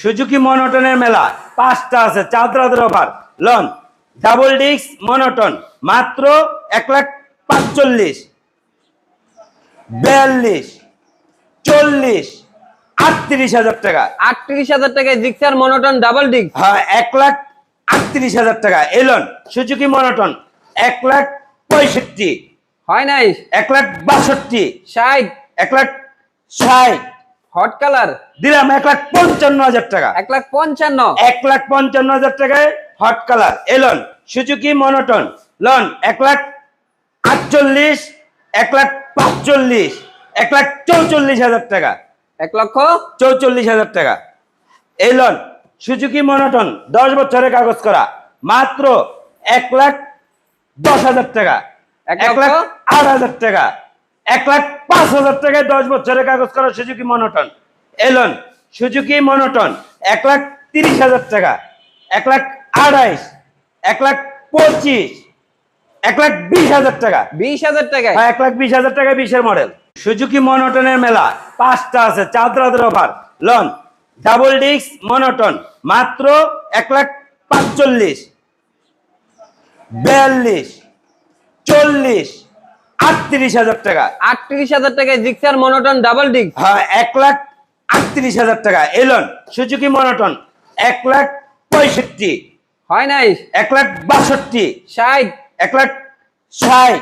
Suzuki মনোটনের মেলা 5টা আছে, চাঁদরাতের offer. Lawn double disc Monoton মাত্র 1,45,000, 42, 40, 38,000 টাকা। 38,000 টাকায় জিক্সার মনোটন ডাবল ডিস্ক। হ্যাঁ, 1,38,000 টাকা। এলন সুজুকি মনোটন 1,65,000, হয় নাই 1,62,000, 60 1,60,000, হট কালার দিলাম 1,55,000 টাকা। 1,55,000। 1,55,000 টাকায় হট কালার। এলন সুজুকি মনোটন লন 1,48,000, 1,45,000, 1,44,000 টাকা। 1,44,000 টাকা। এলন সুজুকি মনোটন 10 বছরের কাগজ করা মাত্র 1,10,000 টাকা। 1,08,000 টাকা। 1,05,000 টাকায় 10 বছরের কাগজ করা Suzuki monotone. Elon Suzuki monotone 1,30,000 টাকা, 1,28,000, 1,25,000, 1,20,000 টাকা। 20,000 টাকায়। হ্যাঁ, 1,20,000 টাকা 20-এর মডেল। সুজুকি মনোটনের মেলা 5টা আছে, চাঁদরাতের offer. Lawn double disc Monoton মাত্র 1,45,000, 42, 40, 38,000 টাকা। 38,000 টাকায় জিক্সার মনোটন ডাবল ডিস্ক। হ্যাঁ, 1,38,000 টাকা। এলন সুজুকি মনোটন 1,65,000, হয় নাই 1,62, 60 1,60,000,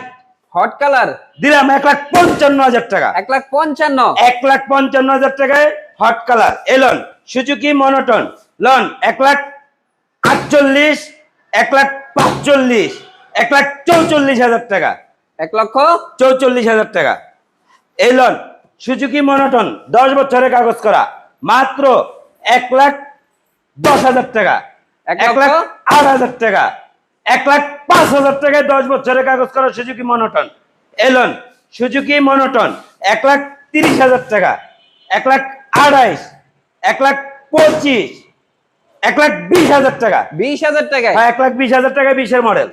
হট কালার দিলাম 1,55,000 টাকা। 1,55,000। 1,55,000 টাকায় হট কালার। এলন সুজুকি মনোটন লন 1,48,000, 1,45,000, 1,44,000 টাকা। 1,44,000 টাকা। এলন সুজুকি মনোটন 10 বছরের কাগজ করা মাত্র 1,10,000 টাকা। 1,08,000 টাকা। 1,05,000 টাকায় 10 বছরের কাগজ করা Suzuki monotone. Elon Suzuki monotone 1,30,000 টাকা, 1,28,000, 1,25,000, 1,20,000 টাকা। 20,000 টাকায়। হ্যাঁ, 1,20,000 টাকা 20-এর মডেল।